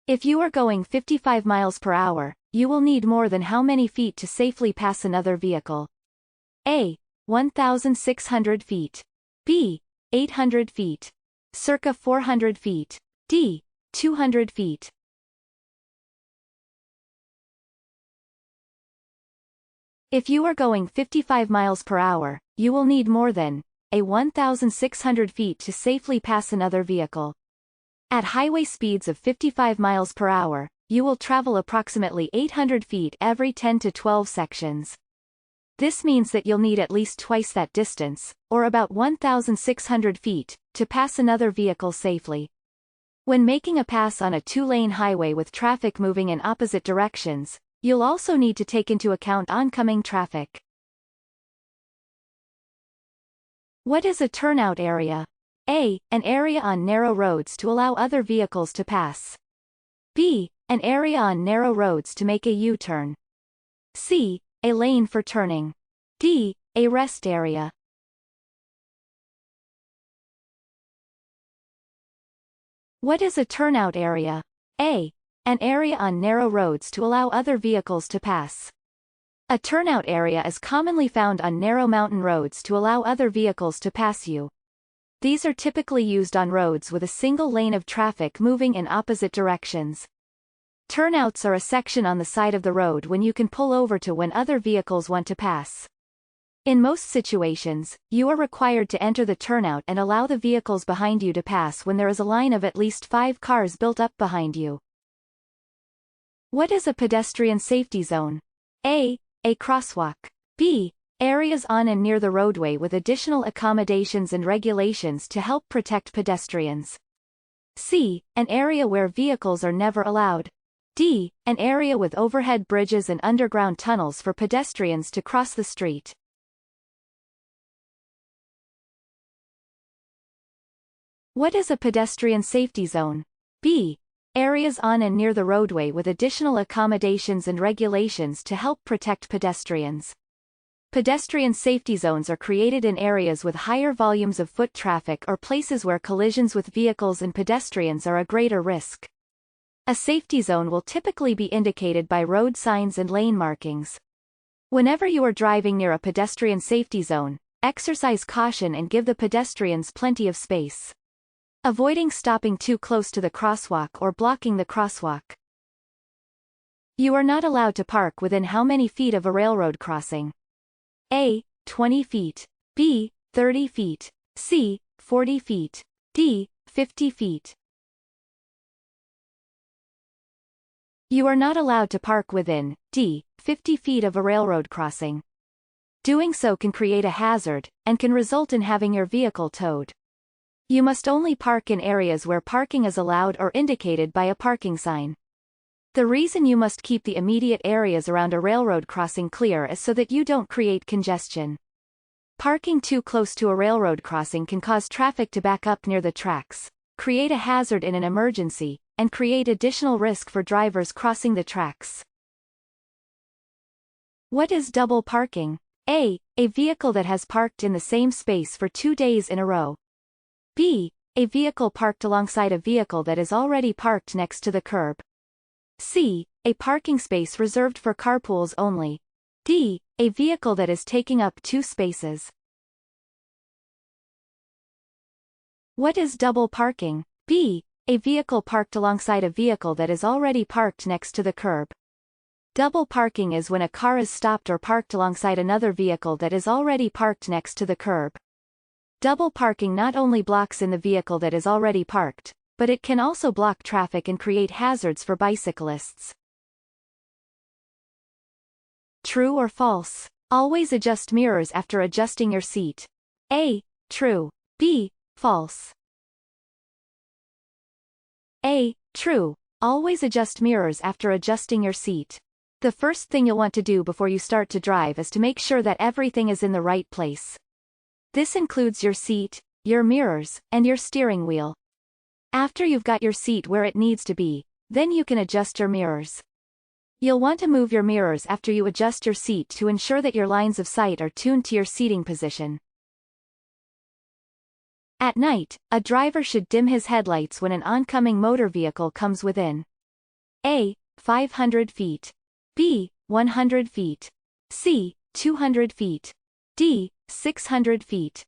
If you are going 55 miles per hour, you will need more than how many feet to safely pass another vehicle? A. 1,600 feet. B. 800 feet. Circa 400 feet. D. 200 feet. If you are going 55 miles per hour, you will need more than a 1,600 feet to safely pass another vehicle. At highway speeds of 55 miles per hour, you will travel approximately 800 feet every 10 to 12 sections. This means that you'll need at least twice that distance, or about 1,600 feet, to pass another vehicle safely. When making a pass on a two-lane highway with traffic moving in opposite directions, you'll also need to take into account oncoming traffic. What is a turnout area? A. An area on narrow roads to allow other vehicles to pass. B. An area on narrow roads to make a U-turn. C. A lane for turning. D. A rest area. What is a turnout area? A. An area on narrow roads to allow other vehicles to pass. A turnout area is commonly found on narrow mountain roads to allow other vehicles to pass you. These are typically used on roads with a single lane of traffic moving in opposite directions. Turnouts are a section on the side of the road when you can pull over to when other vehicles want to pass. In most situations, you are required to enter the turnout and allow the vehicles behind you to pass when there is a line of at least 5 cars built up behind you. What is a pedestrian safety zone? A. A crosswalk. B. Areas on and near the roadway with additional accommodations and regulations to help protect pedestrians. C. An area where vehicles are never allowed. D. An area with overhead bridges and underground tunnels for pedestrians to cross the street. What is a pedestrian safety zone? B. Areas on and near the roadway with additional accommodations and regulations to help protect pedestrians. Pedestrian safety zones are created in areas with higher volumes of foot traffic or places where collisions with vehicles and pedestrians are a greater risk. A safety zone will typically be indicated by road signs and lane markings. Whenever you are driving near a pedestrian safety zone, exercise caution and give the pedestrians plenty of space. Avoiding stopping too close to the crosswalk or blocking the crosswalk. You are not allowed to park within how many feet of a railroad crossing? A. 20 feet. B. 30 feet. C. 40 feet. D. 50 feet. You are not allowed to park within D. 50 feet of a railroad crossing. Doing so can create a hazard, and can result in having your vehicle towed. You must only park in areas where parking is allowed or indicated by a parking sign. The reason you must keep the immediate areas around a railroad crossing clear is so that you don't create congestion. Parking too close to a railroad crossing can cause traffic to back up near the tracks, create a hazard in an emergency, and create additional risk for drivers crossing the tracks. What is double parking? A. A vehicle that has parked in the same space for 2 days in a row. B. A vehicle parked alongside a vehicle that is already parked next to the curb. C. A parking space reserved for carpools only. D. A vehicle that is taking up 2 spaces. What is double parking? B. A vehicle parked alongside a vehicle that is already parked next to the curb. Double parking is when a car is stopped or parked alongside another vehicle that is already parked next to the curb. Double parking not only blocks in the vehicle that is already parked, but it can also block traffic and create hazards for bicyclists. True or false? Always adjust mirrors after adjusting your seat. A. True. B. False. A. True. Always adjust mirrors after adjusting your seat. The first thing you'll want to do before you start to drive is to make sure that everything is in the right place. This includes your seat, your mirrors, and your steering wheel. After you've got your seat where it needs to be, then you can adjust your mirrors. You'll want to move your mirrors after you adjust your seat to ensure that your lines of sight are tuned to your seating position. At night, a driver should dim his headlights when an oncoming motor vehicle comes within. A. 500 feet. B. 100 feet. C. 200 feet. D. 600 feet.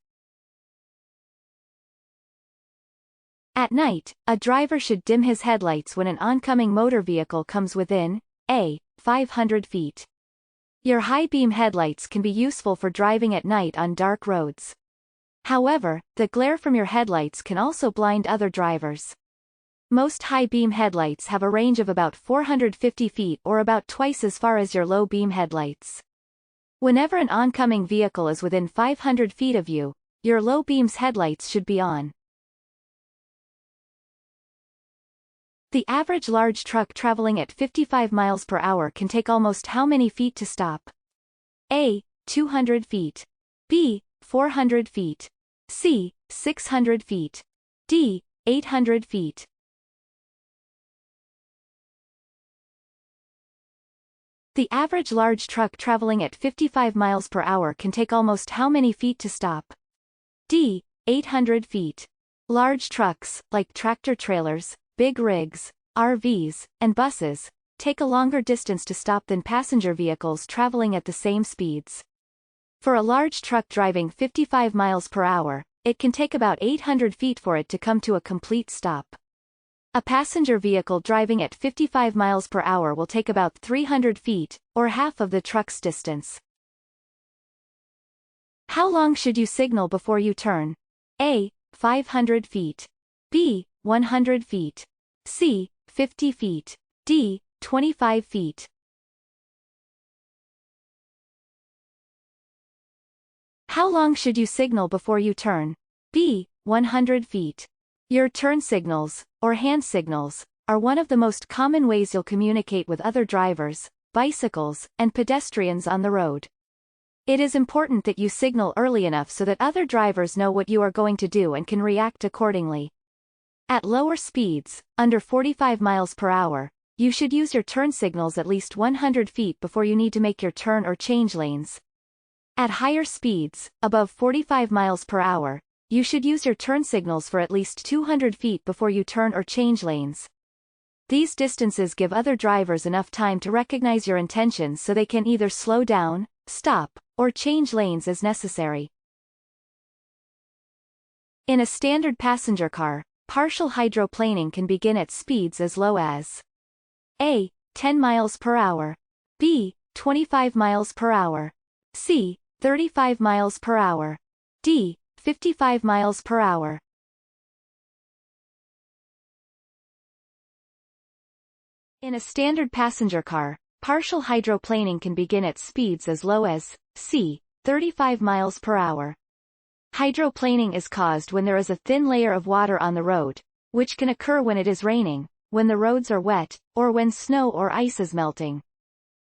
At night, a driver should dim his headlights when an oncoming motor vehicle comes within A. 500 feet. Your high-beam headlights can be useful for driving at night on dark roads. However, the glare from your headlights can also blind other drivers. Most high-beam headlights have a range of about 450 feet or about twice as far as your low-beam headlights. Whenever an oncoming vehicle is within 500 feet of you, your low-beam's headlights should be on. The average large truck traveling at 55 miles per hour can take almost how many feet to stop? A. 200 feet. B. 400 feet. C. 600 feet. D. 800 feet. The average large truck traveling at 55 miles per hour can take almost how many feet to stop? D. 800 feet. Large trucks, like tractor-trailers, big rigs, RVs, and buses, take a longer distance to stop than passenger vehicles traveling at the same speeds. For a large truck driving 55 miles per hour, it can take about 800 feet for it to come to a complete stop. A passenger vehicle driving at 55 miles per hour will take about 300 feet, or half of the truck's distance. How long should you signal before you turn? A. 500 feet. B. 100 feet. C. 50 feet. D. 25 feet. How long should you signal before you turn? B. 100 feet. Your turn signals, or hand signals, are one of the most common ways you'll communicate with other drivers, bicycles, and pedestrians on the road. It is important that you signal early enough so that other drivers know what you are going to do and can react accordingly. At lower speeds, under 45 miles per hour, you should use your turn signals at least 100 feet before you need to make your turn or change lanes. At higher speeds, above 45 miles per hour, you should use your turn signals for at least 200 feet before you turn or change lanes. These distances give other drivers enough time to recognize your intentions so they can either slow down, stop, or change lanes as necessary. In a standard passenger car, partial hydroplaning can begin at speeds as low as A. 10 miles per hour. B. 25 miles per hour. C. 35 miles per hour. D. 55 miles per hour. In a standard passenger car, partial hydroplaning can begin at speeds as low as C. 35 miles per hour. Hydroplaning is caused when there is a thin layer of water on the road, which can occur when it is raining, when the roads are wet, or when snow or ice is melting.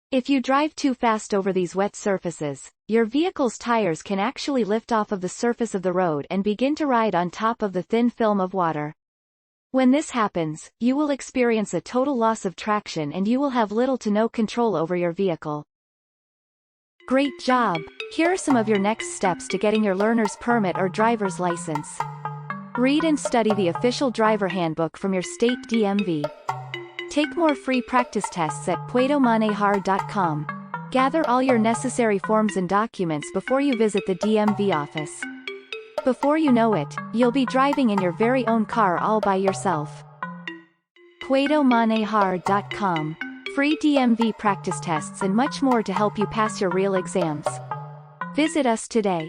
If you drive too fast over these wet surfaces, your vehicle's tires can actually lift off of the surface of the road and begin to ride on top of the thin film of water. When this happens, you will experience a total loss of traction and you will have little to no control over your vehicle. Great job! Here are some of your next steps to getting your learner's permit or driver's license. Read and study the official driver handbook from your state DMV. Take more free practice tests at puedomanejar.com. Gather all your necessary forms and documents before you visit the DMV office. Before you know it, you'll be driving in your very own car all by yourself. puedomanejar.com. Free DMV practice tests and much more to help you pass your real exams. Visit us today.